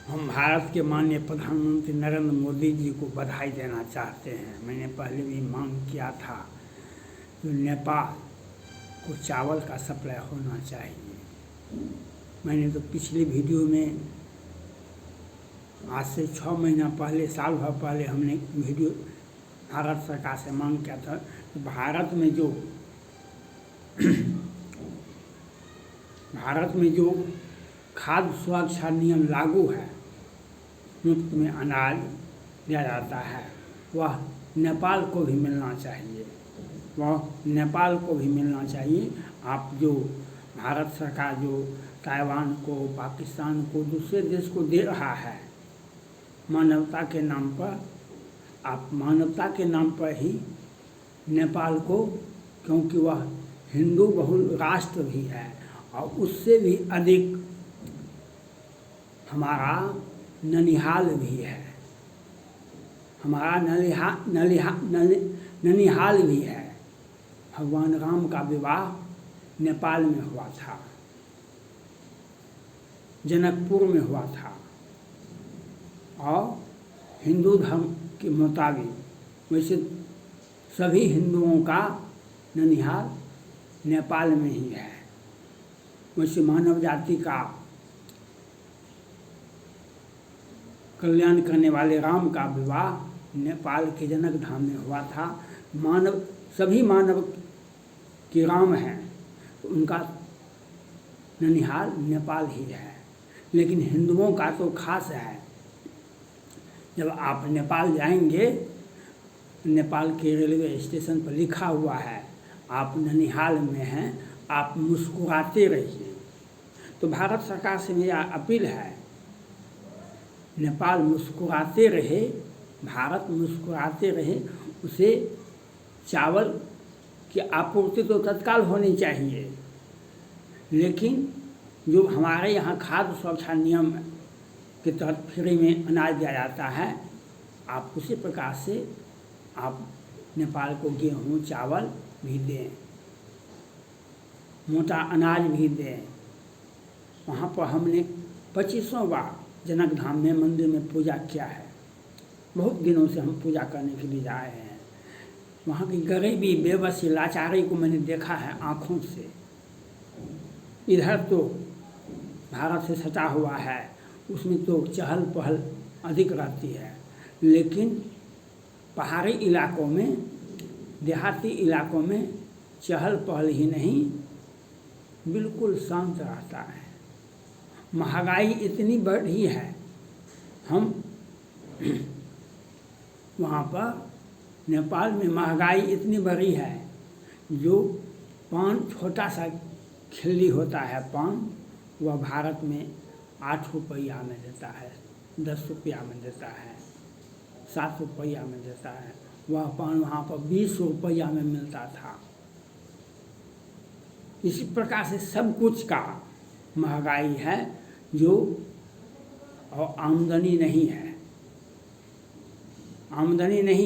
हम भारत के माननीय प्रधानमंत्री नरेंद्र मोदी जी को बधाई देना चाहते हैं। मैंने पहले भी मांग किया था कि नेपाल को चावल का सप्लाई होना चाहिए। मैंने तो पिछली वीडियो में आज से 6 महीना पहले, साल भर पहले हमने वीडियो भारत सरकार से मांग किया था कि भारत में जो खाद्य सुरक्षा नियम लागू है, मुफ्त में अनाज दिया जाता है, वह नेपाल को भी मिलना चाहिए। आप जो भारत सरकार जो ताइवान को, पाकिस्तान को, दूसरे देश को दे रहा है मानवता के नाम पर, आप मानवता के नाम पर ही नेपाल को, क्योंकि वह हिंदू बहुल राष्ट्र भी है और उससे भी अधिक हमारा ननिहाल भी है, ननिहाल भी है। भगवान राम का विवाह नेपाल में हुआ था, जनकपुर में हुआ था और हिंदू धर्म के मुताबिक वैसे सभी हिंदुओं का ननिहाल नेपाल में ही है। वैसे मानव जाति का कल्याण करने वाले राम का विवाह नेपाल के जनक धाम में हुआ था। सभी मानव के राम हैं तो उनका ननिहाल नेपाल ही है। लेकिन हिंदुओं का तो खास है। जब आप नेपाल जाएंगे, नेपाल के रेलवे स्टेशन पर लिखा हुआ है आप ननिहाल में हैं, आप मुस्कुराते रहिए। तो भारत सरकार से मेरा अपील है, नेपाल मुस्कुराते रहे, भारत मुस्कुराते रहे। उसे चावल की आपूर्ति तो तत्काल होनी चाहिए, लेकिन जो हमारे यहाँ खाद्य सुरक्षा नियम के तहत फ्री में अनाज दिया जाता है, आप उसी प्रकार से आप नेपाल को गेहूँ चावल भी दें, मोटा अनाज भी दें। वहाँ पर हमने 2500 बार जनक धाम में मंदिर में पूजा किया है। बहुत दिनों से हम पूजा करने के लिए जा रहे हैं। वहाँ की गरीबी, बेबसी, लाचारी को मैंने देखा है आँखों से। इधर तो भारत से सटा हुआ है, उसमें तो चहल पहल अधिक रहती है, लेकिन पहाड़ी इलाकों में, देहाती इलाकों में चहल पहल ही नहीं, बिल्कुल शांत रहता है। महंगाई इतनी बढ़ी है, हम वहाँ पर नेपाल में महंगाई इतनी बढ़ी है, जो पान, छोटा सा खिल्ली होता है पान, वह भारत में 8 रुपया में देता है, 10 रुपया में देता है, 7 रुपया में देता है। वह पान वहाँ पर 20 रुपया में मिलता था। इसी प्रकार से सब कुछ का महंगाई है, जो और आमदनी नहीं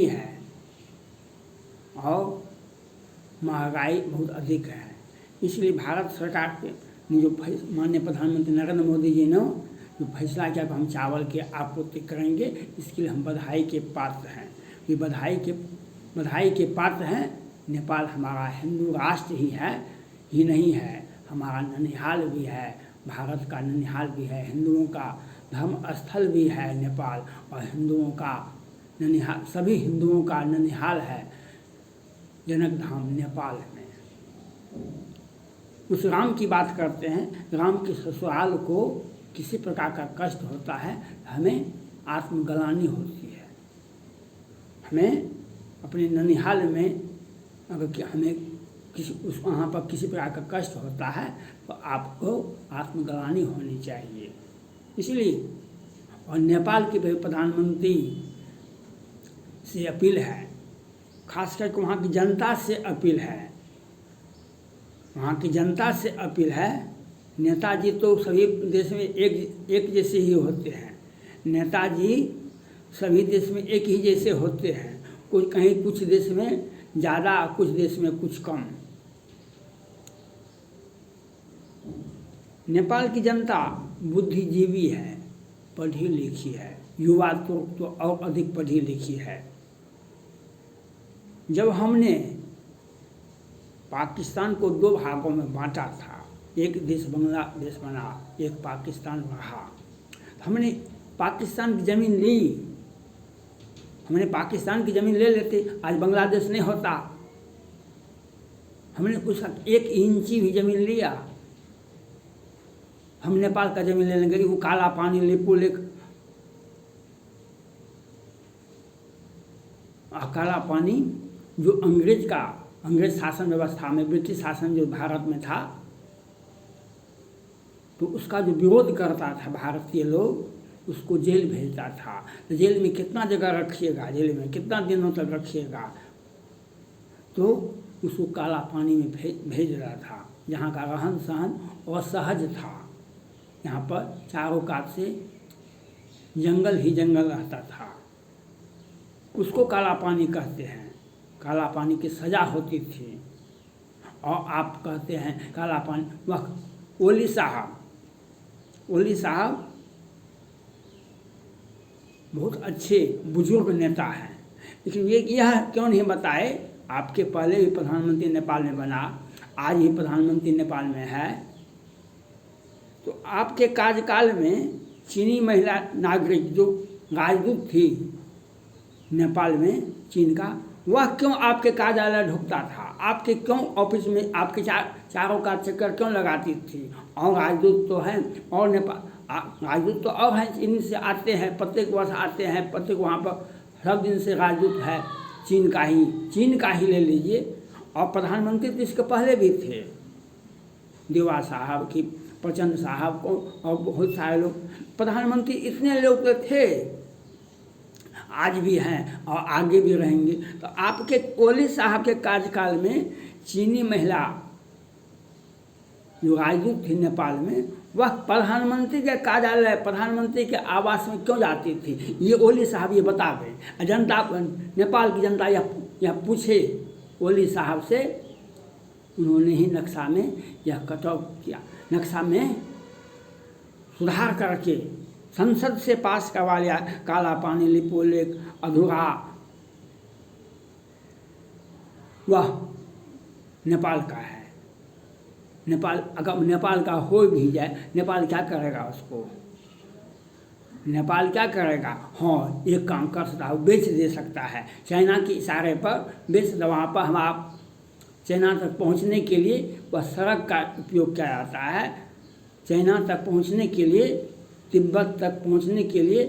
है और महंगाई बहुत अधिक है। इसलिए भारत सरकार के जो माननीय प्रधानमंत्री नरेंद्र मोदी जी ने जो फैसला किया कि हम चावल की आपूर्ति करेंगे, इसके लिए हम बधाई के पात्र हैं। ये बधाई के पात्र हैं। नेपाल हमारा हिंदू राष्ट्र ही नहीं है, हमारा ननिहाल भी है, भारत का ननिहाल भी है, हिंदुओं का धर्म स्थल भी है नेपाल, और हिंदुओं का ननिहाल, सभी हिंदुओं का ननिहाल है जनक धाम नेपाल में। उस राम की बात करते हैं, राम के ससुराल को किसी प्रकार का कष्ट होता है, हमें आत्मग्लानि होती है। हमें अपने ननिहाल में अगर हमें वहाँ पर किसी प्रकार का कष्ट होता है तो आपको आत्मग्लानि होनी चाहिए। इसलिए और नेपाल के प्रधानमंत्री से अपील है, खास करके वहाँ की जनता से अपील है, नेताजी तो सभी देश में एक जैसे ही होते हैं। नेताजी सभी देश में एक ही जैसे होते हैं। कुछ देश में ज़्यादा, कुछ देश में कुछ कम। नेपाल की जनता बुद्धिजीवी है, पढ़ी लिखी है, युवा तो और अधिक पढ़ी लिखी है। जब हमने पाकिस्तान को 2 भागों में बांटा था, एक देश बांग्लादेश बना, एक पाकिस्तान रहा, हमने पाकिस्तान की ज़मीन ली, हमने पाकिस्तान की ज़मीन ले लेते, आज बांग्लादेश नहीं होता। हमने उसका 1 इंची भी ज़मीन लिया, हम नेपाल का ज़मीन ले लेंगे, वो काला पानी लिपुलेख, काला पानी जो अंग्रेज शासन व्यवस्था में, ब्रिटिश शासन जो भारत में था, तो उसका जो विरोध करता था भारतीय लोग, उसको जेल भेजता था। तो जेल में कितना जगह रखिएगा, जेल में कितना दिनों तक रखिएगा, तो उसको काला पानी में भेज रहा था। यहाँ का रहन सहन असहज था, यहाँ पर चारों कात से जंगल ही जंगल रहता था, उसको काला पानी कहते हैं। काला पानी की सज़ा होती थी। और आप कहते हैं काला पानी, वह ओली साहब बहुत अच्छे बुजुर्ग नेता हैं, लेकिन यह क्यों नहीं बताए, आपके पहले भी प्रधानमंत्री नेपाल में बना, आज ही प्रधानमंत्री नेपाल में है, तो आपके कार्यकाल में चीनी महिला नागरिक जो राजदूत थी नेपाल में चीन का, वह क्यों आपके कार्यालय ढुकता था, आपके क्यों ऑफिस में आपके चारों का चक्कर क्यों लगाती थी। और राजदूत तो हैं, और नेपाल राजदूत तो और हैं, चीन से आते हैं, प्रत्येक वर्ष आते हैं, प्रत्येक वहाँ पर सब दिन से राजदूत है चीन का ही ले लीजिए। और प्रधानमंत्री तो इसके पहले भी थे, देवा साहब की, प्रचंड साहब को, और बहुत सारे लोग प्रधानमंत्री, इतने लोग तो थे, आज भी हैं और आगे भी रहेंगे। तो आपके ओली साहब के कार्यकाल में चीनी महिला जो राजदूत थी नेपाल में, वह प्रधानमंत्री के कार्यालय, प्रधानमंत्री के आवास में क्यों जाती थी, ये ओली साहब ये बता दें। जनता, नेपाल की जनता यह पूछे ओली साहब से। उन्होंने ही नक्शा में यह कटाव किया, नक्शा में सुधार करके संसद से पास करवा लिया। काला पानी लिपुलेख अधूरा वह नेपाल का है। नेपाल अगर नेपाल का हो भी जाए, नेपाल क्या करेगा उसको, नेपाल क्या करेगा। हाँ, एक काम कर सकता है, बेच दे सकता है, चाइना के इशारे पर बेच दे। वहाँ पर हम आप चाइना तक पहुँचने के लिए वह सड़क का उपयोग किया जाता है, चाइना तक पहुँचने के लिए, तिब्बत तक पहुँचने के लिए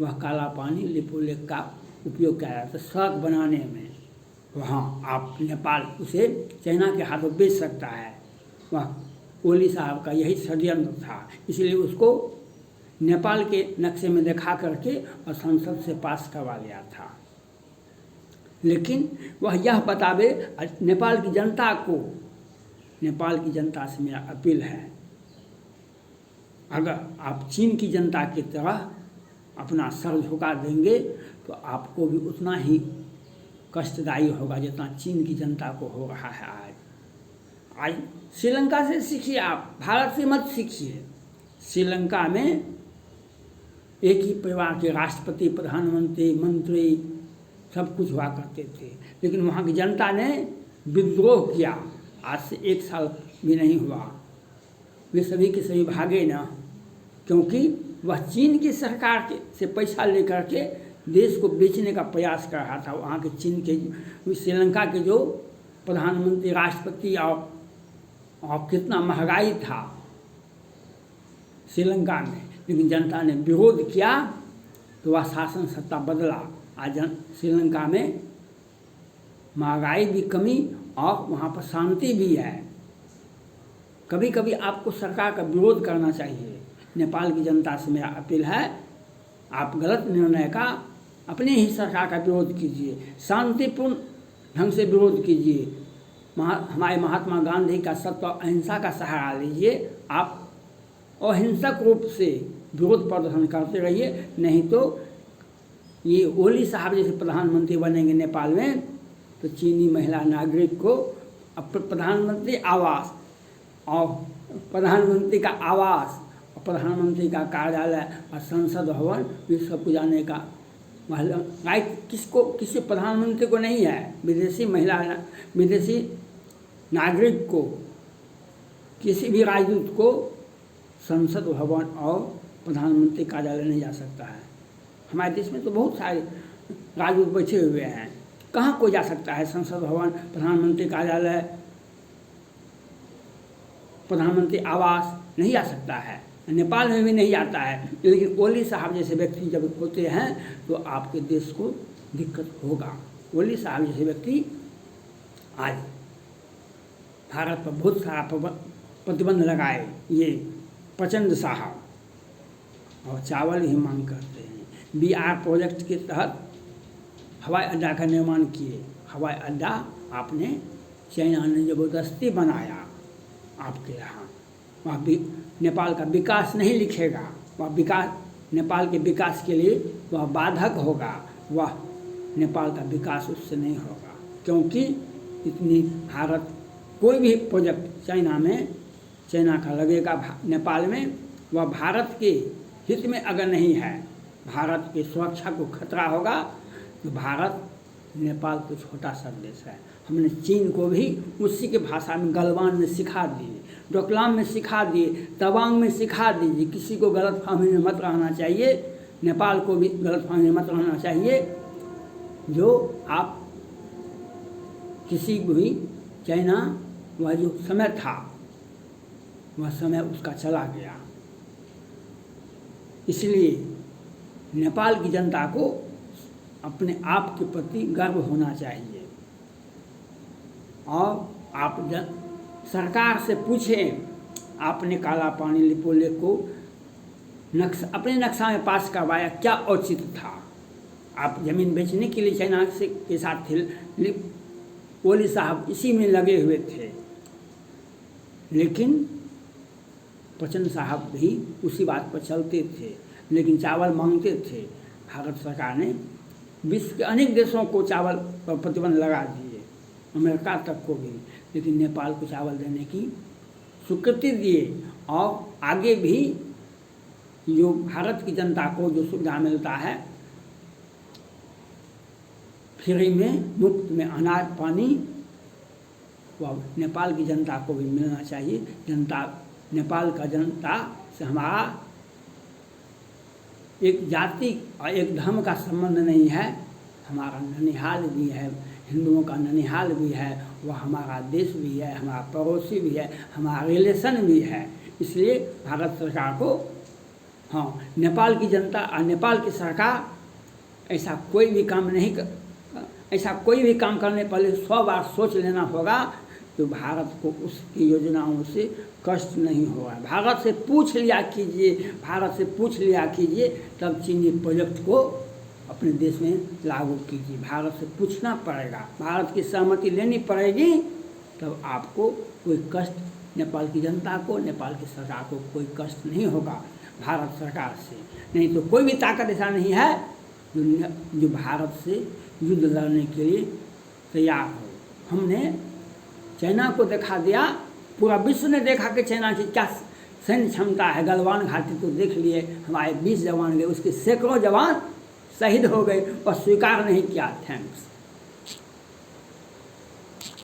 वह काला पानी लिपुलेख का उपयोग किया जाता है सड़क बनाने में। वहाँ आप नेपाल उसे चाइना के हाथों बेच सकता है। वह ओली साहब का यही षड्यंत्र था, इसलिए उसको नेपाल के नक्शे में दिखा करके और संसद से पास करवा लिया था। लेकिन वह यह बतावे नेपाल की जनता को, नेपाल की जनता से मेरा अपील है, अगर आप चीन की जनता की तरह अपना सर झुका देंगे तो आपको भी उतना ही कष्टदायी होगा जितना चीन की जनता को हो रहा है आज। श्रीलंका से सीखिए, आप भारत से मत सीखिए। श्रीलंका में एक ही परिवार के राष्ट्रपति, प्रधानमंत्री, मंत्री सब कुछ हुआ करते थे, लेकिन वहाँ की जनता ने विद्रोह किया। आज से 1 साल भी नहीं हुआ, वे सभी के सभी भागे ना, क्योंकि वह चीन की सरकार से पैसा लेकर के देश को बेचने का प्रयास कर रहा था। वहाँ के चीन के, श्रीलंका के जो प्रधानमंत्री, राष्ट्रपति, और कितना महंगाई था श्रीलंका में, लेकिन जनता ने विरोध किया तो वह शासन सत्ता बदला। आज श्रीलंका में महंगाई भी कमी और वहाँ पर शांति भी है। कभी कभी आपको सरकार का विरोध करना चाहिए। नेपाल की जनता से मेरा अपील है, आप गलत निर्णय का, अपने ही सरकार का विरोध कीजिए, शांतिपूर्ण ढंग से विरोध कीजिए। हमारे महात्मा गांधी का सत्य और अहिंसा का सहारा लीजिए। आप अहिंसक रूप से विरोध प्रदर्शन करते रहिए, नहीं तो ये ओली साहब जैसे प्रधानमंत्री बनेंगे नेपाल में तो चीनी महिला नागरिक को प्रधानमंत्री आवास और प्रधानमंत्री का आवास और प्रधानमंत्री का कार्यालय और संसद भवन विश्व को जाने का राइट किसको, किसी प्रधानमंत्री को नहीं है। विदेशी नागरिक को, किसी भी राजदूत को संसद भवन और प्रधानमंत्री कार्यालय नहीं जा सकता है। हमारे देश में तो बहुत सारे राजदूत बैठे हुए हैं, कहाँ कोई जा सकता है संसद भवन, प्रधानमंत्री कार्यालय, प्रधानमंत्री आवास नहीं जा सकता है। नेपाल में भी नहीं आता है। लेकिन ओली साहब जैसे व्यक्ति जब होते हैं तो आपके देश को दिक्कत होगा। ओली साहब जैसे व्यक्ति आज भारत पर बहुत सारा प्रतिबंध लगाए, ये प्रचंड साहब, और चावल ही मांग करते हैं। BR प्रोजेक्ट के तहत हवाई अड्डा का निर्माण किए। हवाई अड्डा आपने चाइना ने ज़बरदस्ती बनाया आपके यहाँ। वहाँ भी नेपाल का विकास नहीं लिखेगा, वह विकास नेपाल के विकास के लिए वह बाधक होगा, वह नेपाल का विकास उससे नहीं होगा। क्योंकि इतनी भारत कोई भी प्रोजेक्ट चाइना का लगेगा नेपाल में, वह भारत के हित में अगर नहीं है, भारत की सुरक्षा को खतरा होगा, तो भारत नेपाल को छोटा सा देश है। हमने चीन को भी उसी के भाषा में गलवान में सिखा दिए, डोकलाम में सिखा दिए, तवांग में सिखा दीजिए। किसी को गलतफहमी में मत रहना चाहिए, नेपाल को भी गलतफहमी में मत रहना चाहिए। जो आप किसी भी चाइना, वह जो समय था वह समय उसका चला गया। इसलिए नेपाल की जनता को अपने आप के प्रति गर्व होना चाहिए। और आप सरकार से पूछें, आपने काला पानी लिपोलेख को अपने नक्शा में पास करवाया, क्या औचित्य था? आप ज़मीन बेचने के लिए चाइना के साथ थे, ओली साहब इसी में लगे हुए थे। लेकिन प्रचंड साहब भी उसी बात पर चलते थे, लेकिन चावल मांगते थे। भारत सरकार ने विश्व के अनेक देशों को चावल पर प्रतिबंध लगा दिए, अमेरिका तक को भी, लेकिन नेपाल को चावल देने की स्वीकृति दिए। और आगे भी जो भारत की जनता को जो सुविधा मिलता है, फ्री में मुफ्त में अनाज पानी, वह नेपाल की जनता को भी मिलना चाहिए। नेपाल का जनता से हमारा एक जाति और एक धर्म का संबंध नहीं है। हमारा ननिहाल भी है, हिंदुओं का ननिहाल भी है, वह हमारा देश भी है, हमारा पड़ोसी भी है, हमारा रिलेशन भी है। इसलिए भारत सरकार को, नेपाल की जनता और नेपाल की सरकार ऐसा कोई भी काम करने पहले 100 बार सोच लेना होगा, तो भारत को उसकी योजनाओं से कष्ट नहीं होगा। भारत से पूछ लिया कीजिए, तब चीनी प्रोजेक्ट को अपने देश में लागू कीजिए। भारत से पूछना पड़ेगा, भारत की सहमति लेनी पड़ेगी, तब आपको कोई कष्ट, नेपाल की जनता को, नेपाल की सरकार को कोई कष्ट नहीं होगा भारत सरकार से। नहीं तो कोई भी ताकत ऐसा नहीं है जो भारत से युद्ध लड़ने के लिए तैयार हो। हमने चाइना को दिखा दिया, पूरा विश्व ने देखा कि चाइना की क्या सैन्य क्षमता है। गलवान घाटी तो देख लिए, हमारे 20 जवान गए, उसके सैकड़ों जवान शहीद हो गए और स्वीकार नहीं किया। थैंक्स।